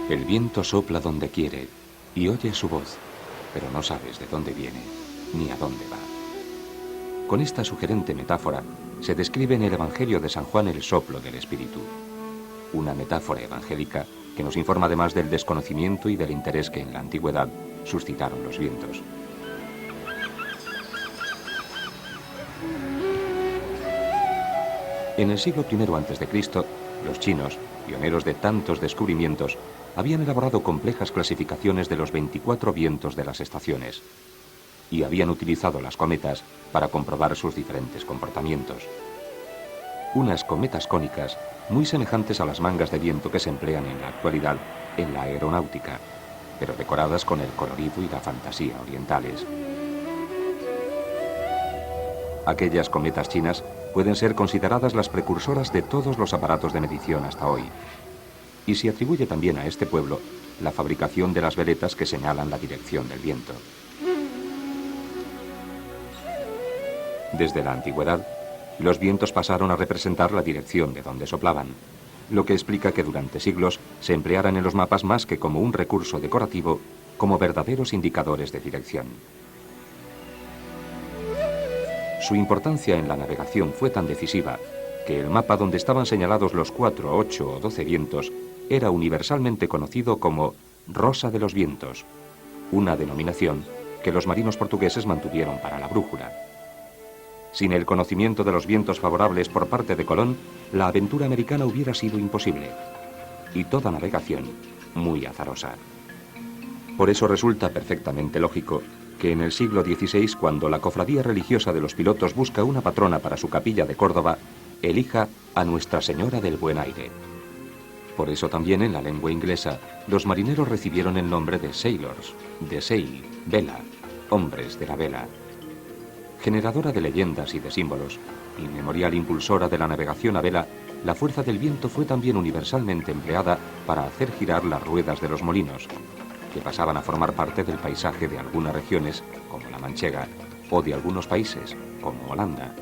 El viento sopla donde quiere y oyes su voz, pero no sabes de dónde viene ni a dónde va. Con esta sugerente metáfora se describe en el Evangelio de San Juan el soplo del Espíritu. Una metáfora evangélica que nos informa además del desconocimiento y del interés que en la antigüedad suscitaron los vientos. En el siglo I a.C., los chinos, pioneros de tantos descubrimientos, habían elaborado complejas clasificaciones de los 24 vientos de las estaciones y habían utilizado las cometas para comprobar sus diferentes comportamientos. Unas cometas cónicas muy semejantes a las mangas de viento que se emplean en la actualidad en la aeronáutica, pero decoradas con el colorido y la fantasía orientales. Aquellas cometas chinas pueden ser consideradas las precursoras de todos los aparatos de medición hasta hoy. Y se atribuye también a este pueblo la fabricación de las veletas que señalan la dirección del viento. Desde la antigüedad, los vientos pasaron a representar la dirección de donde soplaban, lo que explica que durante siglos se emplearan en los mapas más que como un recurso decorativo, como verdaderos indicadores de dirección. Su importancia en la navegación fue tan decisiva que el mapa donde estaban señalados los 4, 8 o 12 vientos era universalmente conocido como Rosa de los Vientos, una denominación que los marinos portugueses mantuvieron para la brújula. Sin el conocimiento de los vientos favorables por parte de Colón, la aventura americana hubiera sido imposible, y toda navegación muy azarosa. Por eso resulta perfectamente lógico que en el siglo XVI, cuando la cofradía religiosa de los pilotos busca una patrona para su capilla de Córdoba, elija a Nuestra Señora del Buen Aire. Por eso también en la lengua inglesa, los marineros recibieron el nombre de sailors, de sail, vela, hombres de la vela. Generadora de leyendas y de símbolos, inmemorial impulsora de la navegación a vela, la fuerza del viento fue también universalmente empleada para hacer girar las ruedas de los molinos, que pasaban a formar parte del paisaje de algunas regiones, como la manchega, o de algunos países, como Holanda.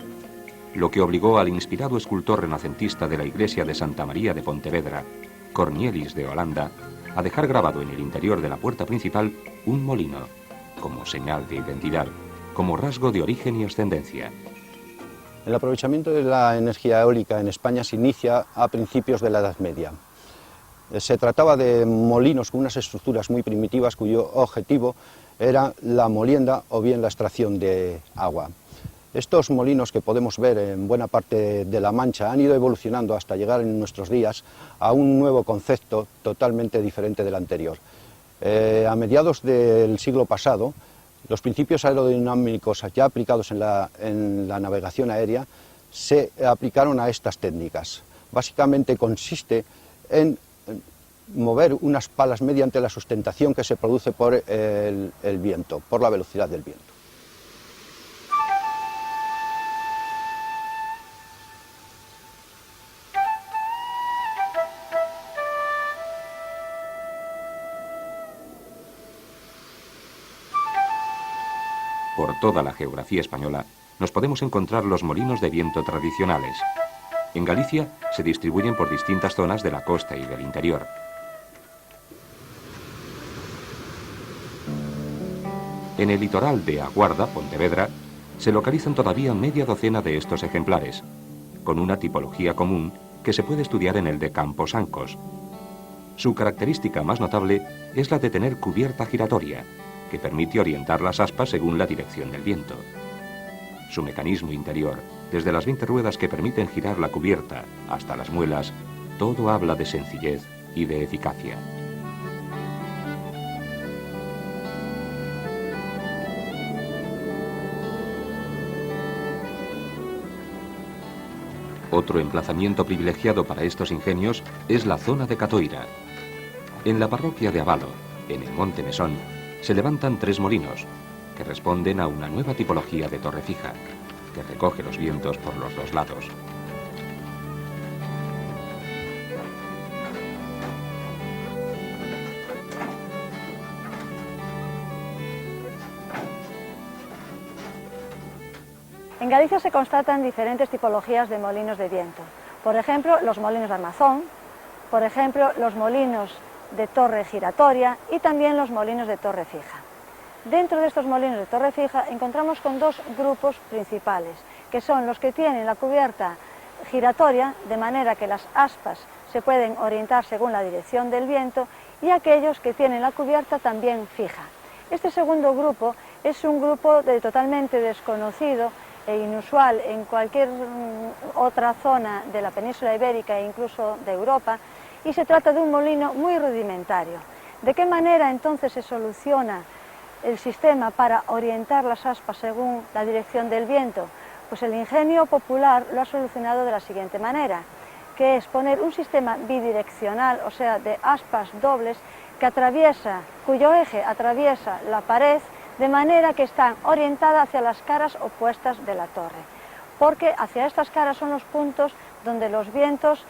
Lo que obligó al inspirado escultor renacentista de la iglesia de Santa María de Pontevedra, Cornelis de Holanda, a dejar grabado en el interior de la puerta principal un molino, como señal de identidad, como rasgo de origen y ascendencia. El aprovechamiento de la energía eólica en España se inicia a principios de la Edad Media. Se trataba de molinos con unas estructuras muy primitivas cuyo objetivo era la molienda o bien la extracción de agua. Estos molinos que podemos ver en buena parte de La Mancha han ido evolucionando hasta llegar en nuestros días a un nuevo concepto totalmente diferente del anterior. A mediados del siglo pasado, los principios aerodinámicos ya aplicados en la navegación aérea se aplicaron a estas técnicas. Básicamente consiste en mover unas palas mediante la sustentación que se produce por el viento, por la velocidad del viento. Por toda la geografía española nos podemos encontrar los molinos de viento tradicionales. En Galicia se distribuyen por distintas zonas de la costa y del interior. En el litoral de A Guarda, Pontevedra, se localizan todavía media docena de estos ejemplares, con una tipología común que se puede estudiar en el de Camposancos. Su característica más notable es la de tener cubierta giratoria, que permite orientar las aspas según la dirección del viento. Su mecanismo interior, desde las 20 ruedas que permiten girar la cubierta hasta las muelas, todo habla de sencillez y de eficacia. Otro emplazamiento privilegiado para estos ingenios es la zona de Catoira. En la parroquia de Avalo, en el Monte Mesón, se levantan 3 molinos, que responden a una nueva tipología de torre fija, que recoge los vientos por los 2 lados. En Galicia se constatan diferentes tipologías de molinos de viento. Por ejemplo, los molinos de armazón, por ejemplo, los molinos de torre giratoria y también los molinos de torre fija. Dentro de estos molinos de torre fija encontramos con dos grupos principales, que son los que tienen la cubierta giratoria, de manera que las aspas se pueden orientar según la dirección del viento, y aquellos que tienen la cubierta también fija. Este segundo grupo es un grupo totalmente desconocido e inusual en cualquier otra zona de la península ibérica e incluso de Europa, y se trata de un molino muy rudimentario. ¿De qué manera entonces se soluciona el sistema para orientar las aspas según la dirección del viento? Pues el ingenio popular lo ha solucionado de la siguiente manera, que es poner un sistema bidireccional, o sea, de aspas dobles, cuyo eje atraviesa la pared, de manera que están orientadas hacia las caras opuestas de la torre, porque hacia estas caras son los puntos donde los vientos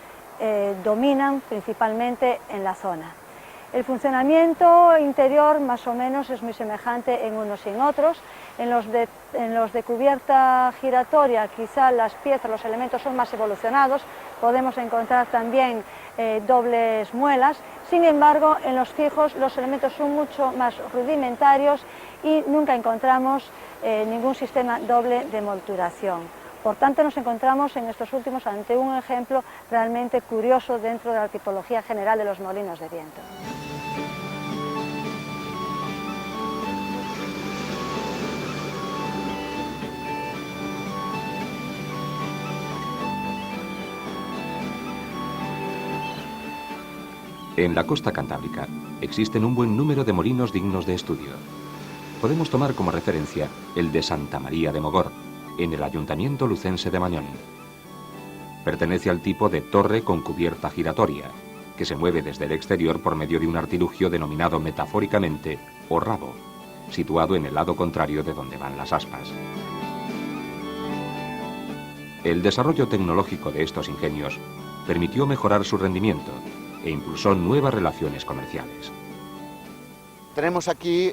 dominan principalmente en la zona. El funcionamiento interior más o menos es muy semejante en unos y en otros. En los de cubierta giratoria quizá las piezas, los elementos son más evolucionados, podemos encontrar también dobles muelas. Sin embargo, en los fijos los elementos son mucho más rudimentarios y nunca encontramos ningún sistema doble de molturación. Por tanto, nos encontramos en estos últimos ante un ejemplo realmente curioso dentro de la tipología general de los molinos de viento. En la costa cantábrica existen un buen número de molinos dignos de estudio. Podemos tomar como referencia el de Santa María de Mogor, en el ayuntamiento lucense de Mañón. Pertenece al tipo de torre con cubierta giratoria, que se mueve desde el exterior por medio de un artilugio denominado metafóricamente o rabo, situado en el lado contrario de donde van las aspas. El desarrollo tecnológico de estos ingenios permitió mejorar su rendimiento e impulsó nuevas relaciones comerciales. Tenemos aquí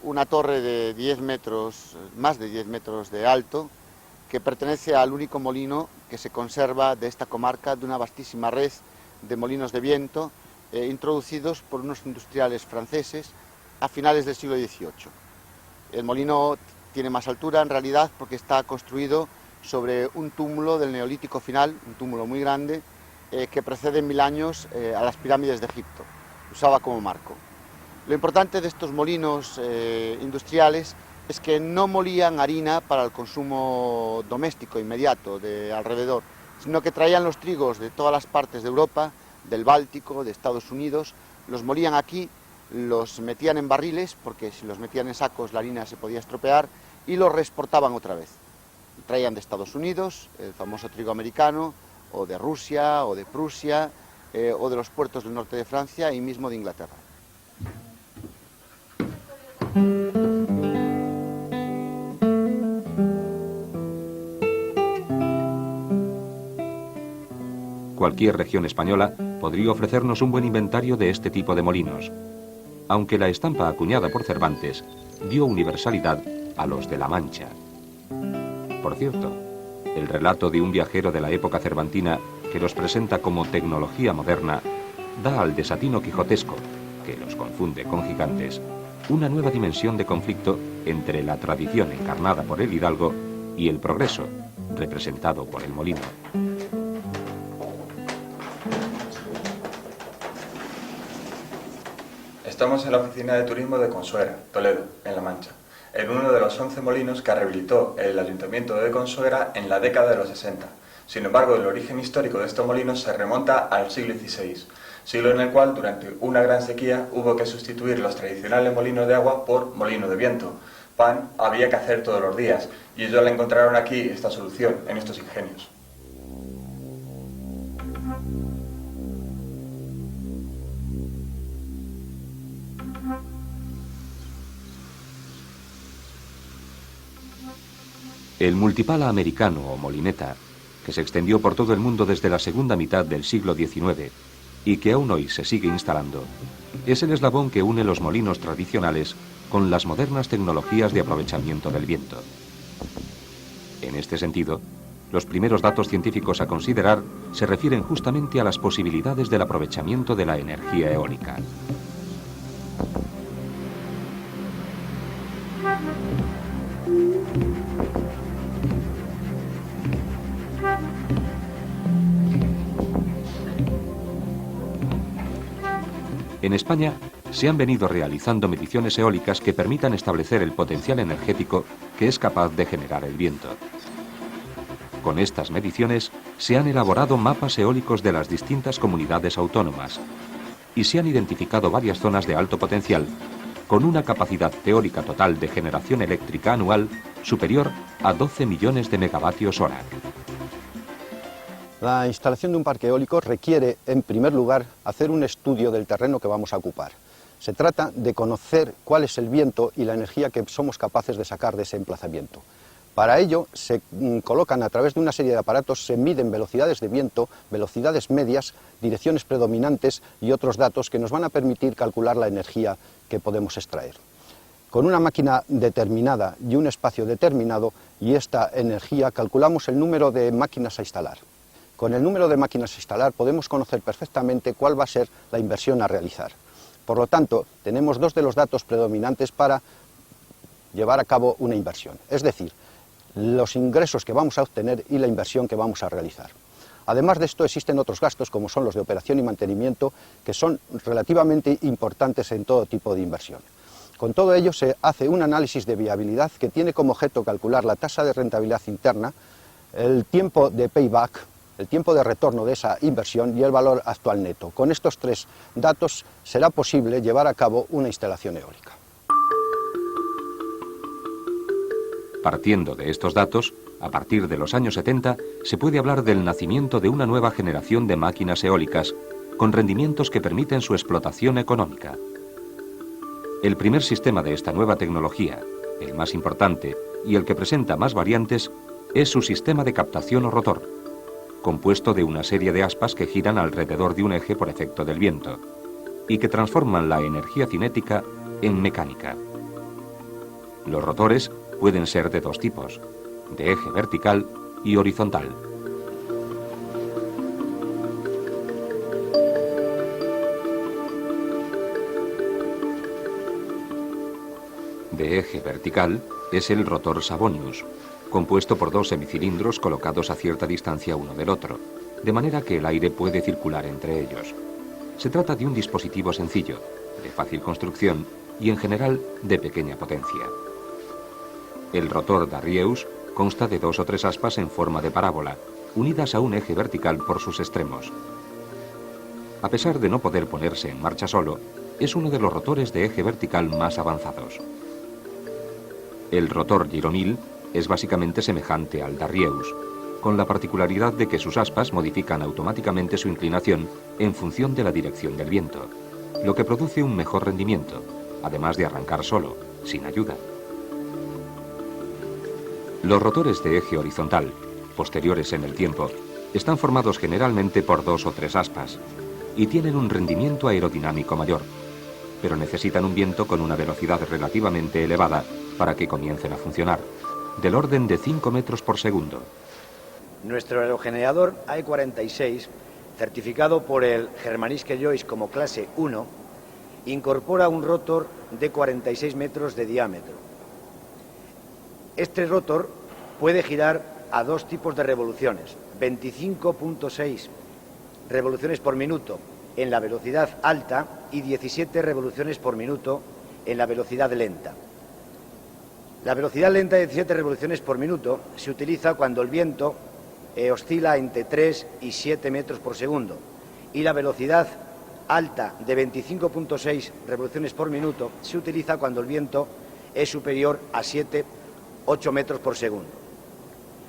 una torre de 10 metros, más de 10 metros de alto, que pertenece al único molino que se conserva de esta comarca, de una vastísima red de molinos de viento introducidos por unos industriales franceses a finales del siglo XVIII. El molino tiene más altura en realidad porque está construido sobre un túmulo del Neolítico final, un túmulo muy grande, que precede en 1000 años a las pirámides de Egipto. Usaba como marco. Lo importante de estos molinos industriales es que no molían harina para el consumo doméstico inmediato de alrededor, sino que traían los trigos de todas las partes de Europa, del Báltico, de Estados Unidos, los molían aquí, los metían en barriles, porque si los metían en sacos la harina se podía estropear, y los reexportaban otra vez. Traían de Estados Unidos el famoso trigo americano, o de Rusia, o de Prusia, o de los puertos del norte de Francia y mismo de Inglaterra. Cualquier región española podría ofrecernos un buen inventario de este tipo de molinos, aunque la estampa acuñada por Cervantes dio universalidad a los de La Mancha. Por cierto, el relato de un viajero de la época cervantina que los presenta como tecnología moderna da al desatino quijotesco, que los confunde con gigantes, una nueva dimensión de conflicto entre la tradición encarnada por el hidalgo y el progreso, representado por el molino. Estamos en la oficina de turismo de Consuegra, Toledo, en La Mancha, en uno de los 11 molinos que rehabilitó el ayuntamiento de Consuegra en la década de los 60. Sin embargo, el origen histórico de estos molinos se remonta al siglo XVI, siglo en el cual, durante una gran sequía, hubo que sustituir los tradicionales molinos de agua por molinos de viento. Pan había que hacer todos los días, y ellos le encontraron aquí esta solución, en estos ingenios. El multipala americano o molineta, que se extendió por todo el mundo desde la segunda mitad del siglo XIX y que aún hoy se sigue instalando, es el eslabón que une los molinos tradicionales con las modernas tecnologías de aprovechamiento del viento. En En este sentido, los primeros datos científicos a considerar se refieren justamente a las posibilidades del aprovechamiento de la energía eólica. En España se han venido realizando mediciones eólicas que permitan establecer el potencial energético que es capaz de generar el viento. Con estas mediciones se han elaborado mapas eólicos de las distintas comunidades autónomas y se han identificado varias zonas de alto potencial con una capacidad teórica total de generación eléctrica anual superior a 12 millones de megavatios hora. La instalación de un parque eólico requiere, en primer lugar, hacer un estudio del terreno que vamos a ocupar. Se trata de conocer cuál es el viento y la energía que somos capaces de sacar de ese emplazamiento. Para ello se colocan a través de una serie de aparatos, se miden velocidades de viento, velocidades medias, direcciones predominantes y otros datos que nos van a permitir calcular la energía que podemos extraer. Con una máquina determinada y un espacio determinado y esta energía calculamos el número de máquinas a instalar. Con el número de máquinas a instalar podemos conocer perfectamente cuál va a ser la inversión a realizar. Por lo tanto, tenemos dos de los datos predominantes para llevar a cabo una inversión, es decir, los ingresos que vamos a obtener y la inversión que vamos a realizar. Además de esto existen otros gastos como son los de operación y mantenimiento que son relativamente importantes en todo tipo de inversión. Con todo ello se hace un análisis de viabilidad que tiene como objeto calcular la tasa de rentabilidad interna, el tiempo de payback, el tiempo de retorno de esa inversión y el valor actual neto. Con estos tres datos será posible llevar a cabo una instalación eólica. Partiendo de estos datos, a partir de los años 70 se puede hablar del nacimiento de una nueva generación de máquinas eólicas con rendimientos que permiten su explotación económica. El primer sistema de esta nueva tecnología, el más importante y el que presenta más variantes, es su sistema de captación o rotor, compuesto de una serie de aspas que giran alrededor de un eje por efecto del viento y que transforman la energía cinética en mecánica. Los rotores pueden ser de dos tipos, de eje vertical y horizontal. De eje vertical es el rotor Savonius, compuesto por dos semicilindros colocados a cierta distancia uno del otro, de manera que el aire puede circular entre ellos. Se trata de un dispositivo sencillo, de fácil construcción y en general de pequeña potencia. El rotor Darrieus consta de dos o tres aspas en forma de parábola, unidas a un eje vertical por sus extremos. A pesar de no poder ponerse en marcha solo, es uno de los rotores de eje vertical más avanzados. El rotor Giromil es básicamente semejante al Darrieus, con la particularidad de que sus aspas modifican automáticamente su inclinación en función de la dirección del viento, lo que produce un mejor rendimiento, además de arrancar solo, sin ayuda. Los rotores de eje horizontal, posteriores en el tiempo, están formados generalmente por dos o tres aspas y tienen un rendimiento aerodinámico mayor, pero necesitan un viento con una velocidad relativamente elevada para que comiencen a funcionar, del orden de 5 metros por segundo. Nuestro aerogenerador AE46, certificado por el Germanische Joyce como clase 1, incorpora un rotor de 46 metros de diámetro. Este rotor puede girar a dos tipos de revoluciones, 25.6 revoluciones por minuto en la velocidad alta y 17 revoluciones por minuto en la velocidad lenta. La velocidad lenta de 17 revoluciones por minuto se utiliza cuando el viento oscila entre 3 y 7 metros por segundo y la velocidad alta de 25.6 revoluciones por minuto se utiliza cuando el viento es superior a 8 metros por segundo.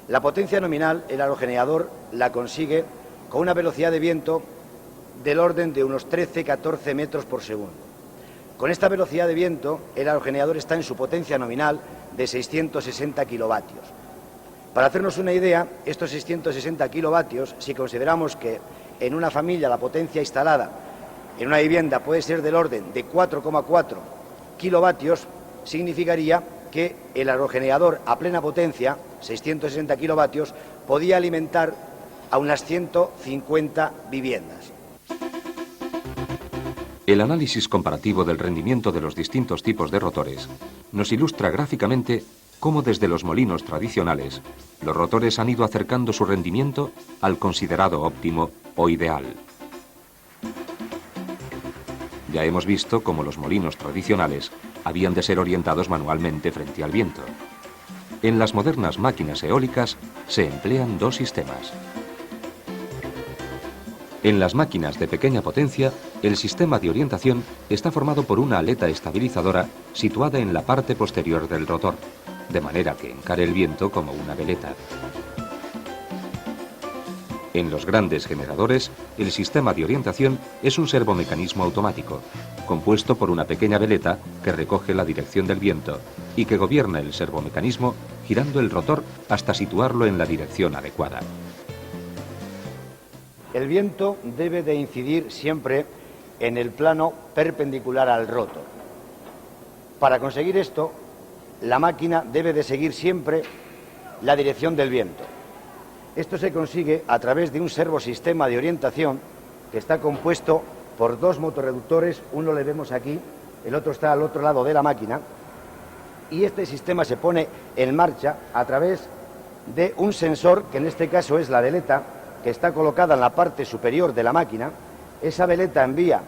La potencia nominal, el aerogenerador la consigue con una velocidad de viento del orden de unos 13-14 metros por segundo. Con esta velocidad de viento, el aerogenerador está en su potencia nominal de 660 kilovatios. Para hacernos una idea, estos 660 kilovatios, si consideramos que en una familia la potencia instalada en una vivienda puede ser del orden de 4,4 kilovatios, significaría que el aerogenerador a plena potencia, 660 kilovatios, podía alimentar a unas 150 viviendas. El análisis comparativo del rendimiento de los distintos tipos de rotores nos ilustra gráficamente cómo desde los molinos tradicionales los rotores han ido acercando su rendimiento al considerado óptimo o ideal. Ya hemos visto cómo los molinos tradicionales habían de ser orientados manualmente frente al viento. En las modernas máquinas eólicas se emplean dos sistemas. En las máquinas de pequeña potencia, el sistema de orientación está formado por una aleta estabilizadora situada en la parte posterior del rotor, de manera que encare el viento como una veleta. En los grandes generadores, el sistema de orientación es un servomecanismo automático, compuesto por una pequeña veleta que recoge la dirección del viento y que gobierna el servomecanismo girando el rotor hasta situarlo en la dirección adecuada. El viento debe de incidir siempre en el plano perpendicular al rotor. Para conseguir esto, la máquina debe de seguir siempre la dirección del viento. Esto se consigue a través de un servosistema de orientación que está compuesto por dos motorreductores, uno le vemos aquí, el otro está al otro lado de la máquina, y este sistema se pone en marcha a través de un sensor, que en este caso es la veleta, que está colocada en la parte superior de la máquina. Esa veleta envía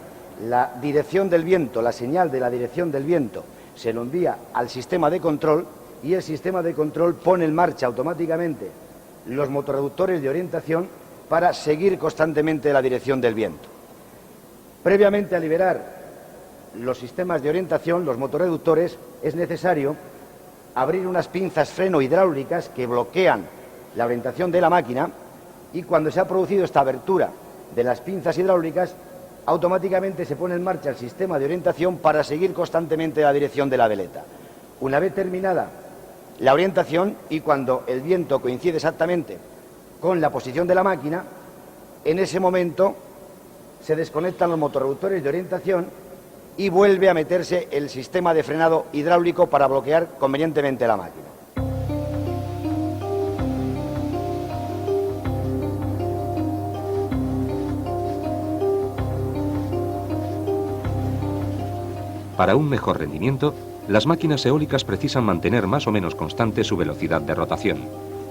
la dirección del viento, la señal de la dirección del viento, se lo envía al sistema de control y el sistema de control pone en marcha automáticamente los motorreductores de orientación para seguir constantemente la dirección del viento. Previamente a liberar los sistemas de orientación, los motorreductores, es necesario abrir unas pinzas freno hidráulicas que bloquean la orientación de la máquina, y cuando se ha producido esta abertura de las pinzas hidráulicas, automáticamente se pone en marcha el sistema de orientación para seguir constantemente la dirección de la veleta. Una vez terminada la orientación y cuando el viento coincide exactamente con la posición de la máquina, en ese momento se desconectan los motorreductores de orientación y vuelve a meterse el sistema de frenado hidráulico para bloquear convenientemente la máquina. Para un mejor rendimiento, las máquinas eólicas precisan mantener más o menos constante su velocidad de rotación,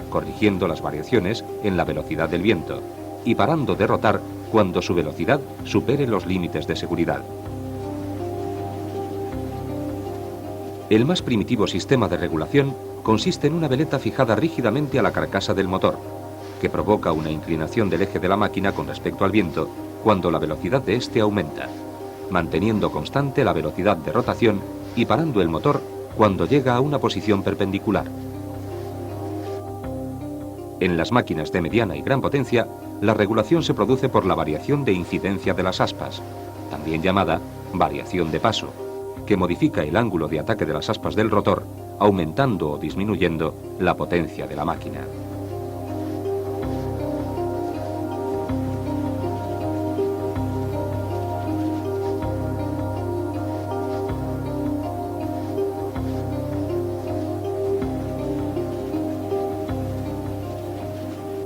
corrigiendo las variaciones en la velocidad del viento y parando de rotar cuando su velocidad supere los límites de seguridad. El más primitivo sistema de regulación consiste en una veleta fijada rígidamente a la carcasa del motor, que provoca una inclinación del eje de la máquina con respecto al viento cuando la velocidad de éste aumenta, manteniendo constante la velocidad de rotación y parando el motor cuando llega a una posición perpendicular. En las máquinas de mediana y gran potencia, la regulación se produce por la variación de incidencia de las aspas, también llamada variación de paso, que modifica el ángulo de ataque de las aspas del rotor, aumentando o disminuyendo la potencia de la máquina.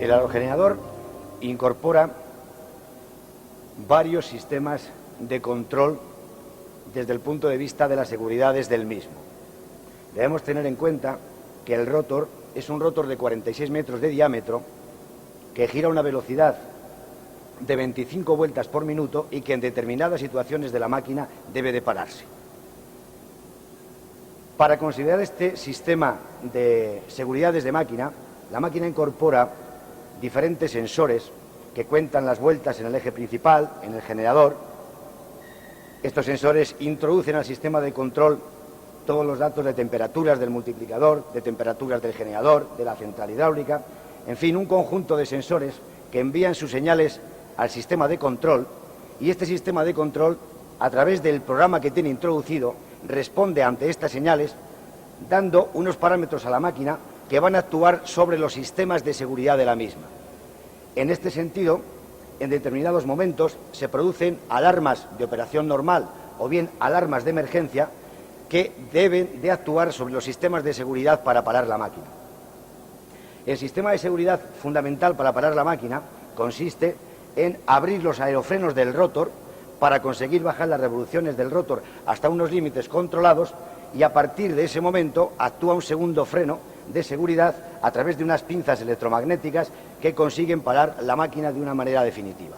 El aerogenerador incorpora varios sistemas de control desde el punto de vista de las seguridades del mismo. Debemos tener en cuenta que el rotor es un rotor de 46 metros de diámetro que gira a una velocidad de 25 vueltas por minuto y que en determinadas situaciones de la máquina debe de pararse. Para considerar este sistema de seguridades de máquina, la máquina incorpora diferentes sensores que cuentan las vueltas en el eje principal, en el generador. Estos sensores introducen al sistema de control todos los datos de temperaturas del multiplicador, de temperaturas del generador, de la central hidráulica, en fin, un conjunto de sensores que envían sus señales al sistema de control, y este sistema de control, a través del programa que tiene introducido, responde ante estas señales, dando unos parámetros a la máquina que van a actuar sobre los sistemas de seguridad de la misma. En este sentido, en determinados momentos se producen alarmas de operación normal o bien alarmas de emergencia que deben de actuar sobre los sistemas de seguridad para parar la máquina. El sistema de seguridad fundamental para parar la máquina consiste en abrir los aerofrenos del rotor para conseguir bajar las revoluciones del rotor hasta unos límites controlados, y a partir de ese momento actúa un segundo freno de seguridad a través de unas pinzas electromagnéticas que consiguen parar la máquina de una manera definitiva.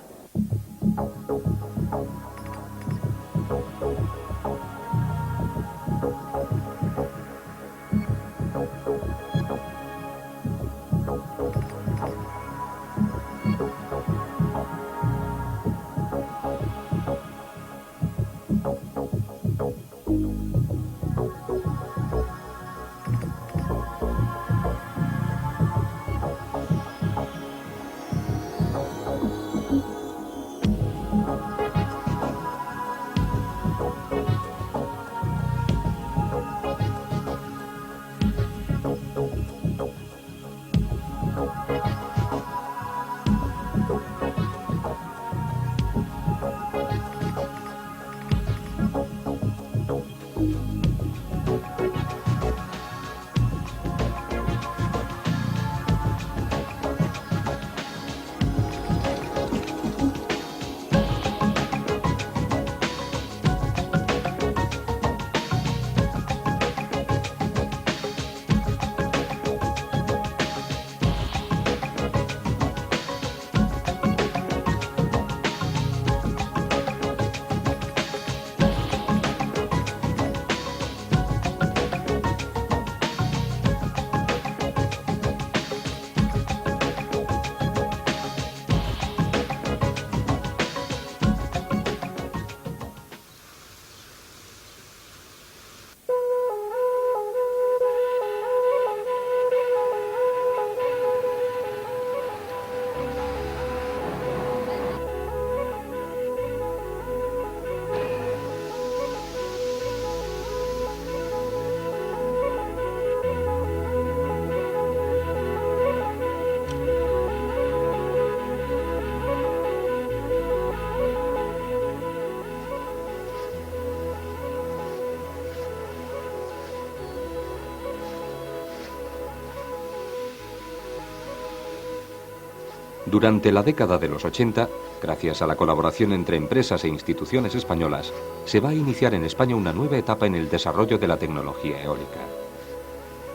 Durante la década de los 80, gracias a la colaboración entre empresas e instituciones españolas, se va a iniciar en España una nueva etapa en el desarrollo de la tecnología eólica.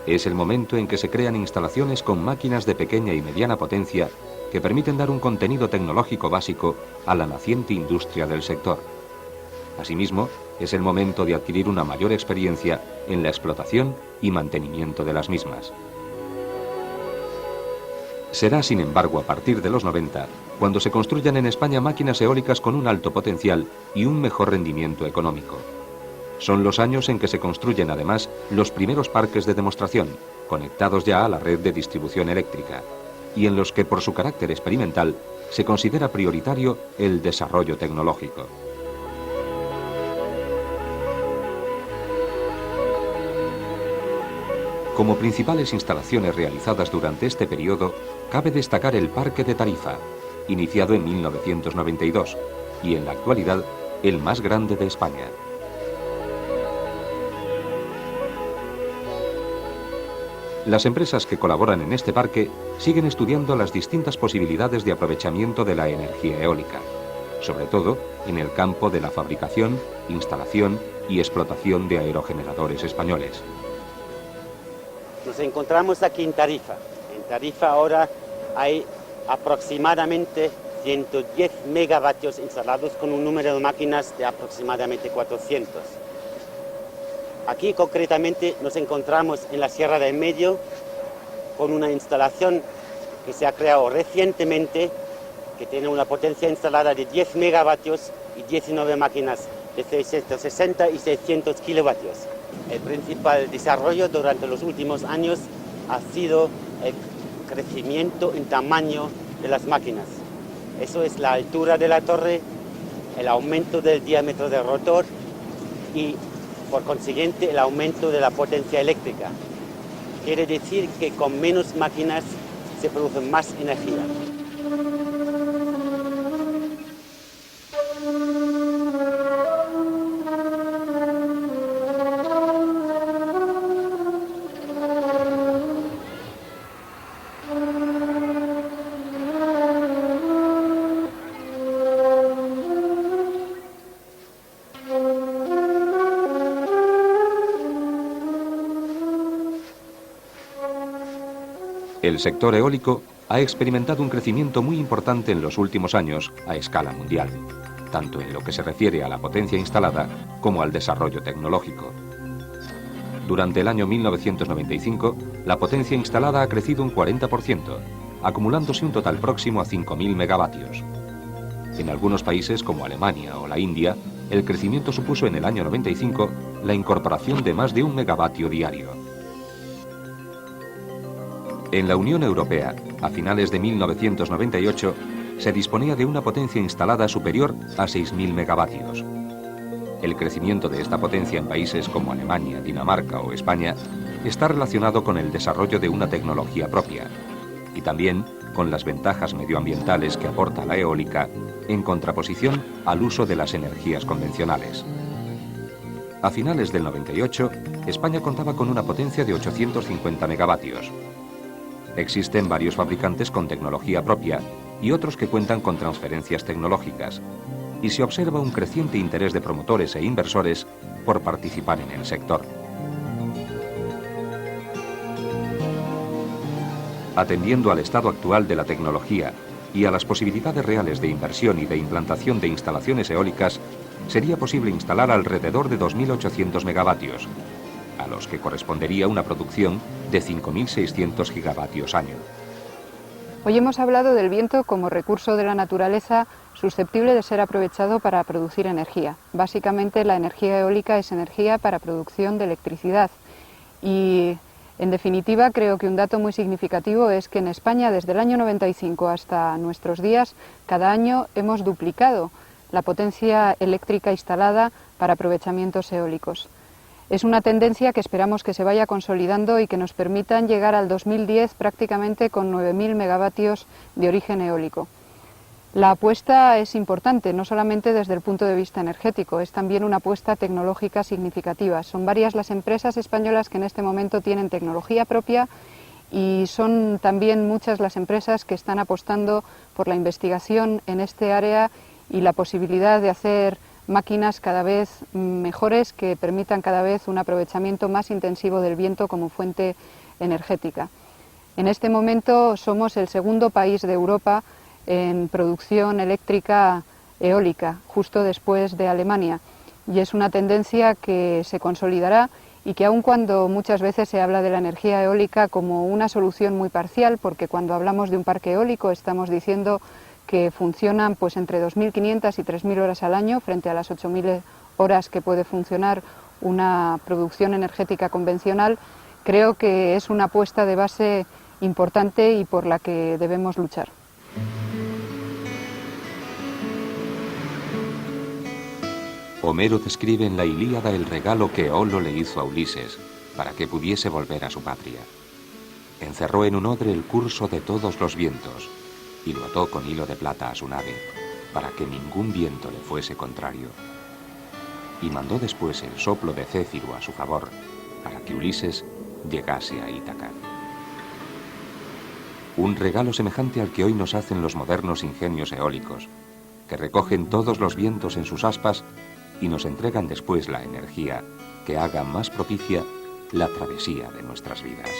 Es el momento en que se crean instalaciones con máquinas de pequeña y mediana potencia que permiten dar un contenido tecnológico básico a la naciente industria del sector. Asimismo, es el momento de adquirir una mayor experiencia en la explotación y mantenimiento de las mismas. Será, sin embargo, a partir de los 90, cuando se construyan en España máquinas eólicas con un alto potencial y un mejor rendimiento económico. Son los años en que se construyen, además, los primeros parques de demostración, conectados ya a la red de distribución eléctrica, y en los que, por su carácter experimental, se considera prioritario el desarrollo tecnológico. Como principales instalaciones realizadas durante este periodo, cabe destacar el Parque de Tarifa, iniciado en 1992, y en la actualidad el más grande de España. Las empresas que colaboran en este parque siguen estudiando las distintas posibilidades de aprovechamiento de la energía eólica, sobre todo en el campo de la fabricación, instalación y explotación de aerogeneradores españoles. Nos encontramos aquí en Tarifa. En Tarifa ahora hay aproximadamente 110 megavatios instalados con un número de máquinas de aproximadamente 400. Aquí concretamente nos encontramos en la Sierra del Medio con una instalación que se ha creado recientemente, que tiene una potencia instalada de 10 megavatios y 19 máquinas de 660 y 600 kilovatios. El principal desarrollo durante los últimos años ha sido el crecimiento en tamaño de las máquinas. Eso es la altura de la torre, el aumento del diámetro del rotor y, por consiguiente, el aumento de la potencia eléctrica. Quiere decir que con menos máquinas se produce más energía. El sector eólico ha experimentado un crecimiento muy importante en los últimos años a escala mundial, tanto en lo que se refiere a la potencia instalada como al desarrollo tecnológico. Durante el año 1995, la potencia instalada ha crecido un 40%, acumulándose un total próximo a 5.000 megavatios. En algunos países como Alemania o la India, el crecimiento supuso en el año 95 la incorporación de más de 1 megavatio diario. En la Unión Europea, a finales de 1998, se disponía de una potencia instalada superior a 6.000 megavatios. El crecimiento de esta potencia en países como Alemania, Dinamarca o España está relacionado con el desarrollo de una tecnología propia y también con las ventajas medioambientales que aporta la eólica en contraposición al uso de las energías convencionales. A finales del 98, España contaba con una potencia de 850 megavatios. Existen varios fabricantes con tecnología propia y otros que cuentan con transferencias tecnológicas, y se observa un creciente interés de promotores e inversores por participar en el sector. Atendiendo al estado actual de la tecnología y a las posibilidades reales de inversión y de implantación de instalaciones eólicas, sería posible instalar alrededor de 2.800 megavatios, a los que correspondería una producción de 5.600 gigavatios año. Hoy hemos hablado del viento como recurso de la naturaleza susceptible de ser aprovechado para producir energía. Básicamente la energía eólica es energía para producción de electricidad y en definitiva creo que un dato muy significativo es que en España desde el año 95 hasta nuestros días cada año hemos duplicado la potencia eléctrica instalada para aprovechamientos eólicos. Es una tendencia que esperamos que se vaya consolidando y que nos permitan llegar al 2010 prácticamente con 9.000 megavatios de origen eólico. La apuesta es importante, no solamente desde el punto de vista energético, es también una apuesta tecnológica significativa. Son varias las empresas españolas que en este momento tienen tecnología propia y son también muchas las empresas que están apostando por la investigación en este área y la posibilidad de hacer máquinas cada vez mejores que permitan cada vez un aprovechamiento más intensivo del viento como fuente energética. En este momento somos el segundo país de Europa en producción eléctrica eólica, justo después de Alemania, y es una tendencia que se consolidará y que aun cuando muchas veces se habla de la energía eólica como una solución muy parcial, porque cuando hablamos de un parque eólico estamos diciendo que funcionan pues entre 2.500 y 3.000 horas al año frente a las 8.000 horas que puede funcionar una producción energética convencional, creo que es una apuesta de base importante y por la que debemos luchar. Homero describe en la Ilíada el regalo que Eolo le hizo a Ulises para que pudiese volver a su patria. Encerró en un odre el curso de todos los vientos y lo ató con hilo de plata a su nave, para que ningún viento le fuese contrario. Y mandó después el soplo de Céfiro a su favor, para que Ulises llegase a Ítaca. Un regalo semejante al que hoy nos hacen los modernos ingenios eólicos, que recogen todos los vientos en sus aspas y nos entregan después la energía que haga más propicia la travesía de nuestras vidas.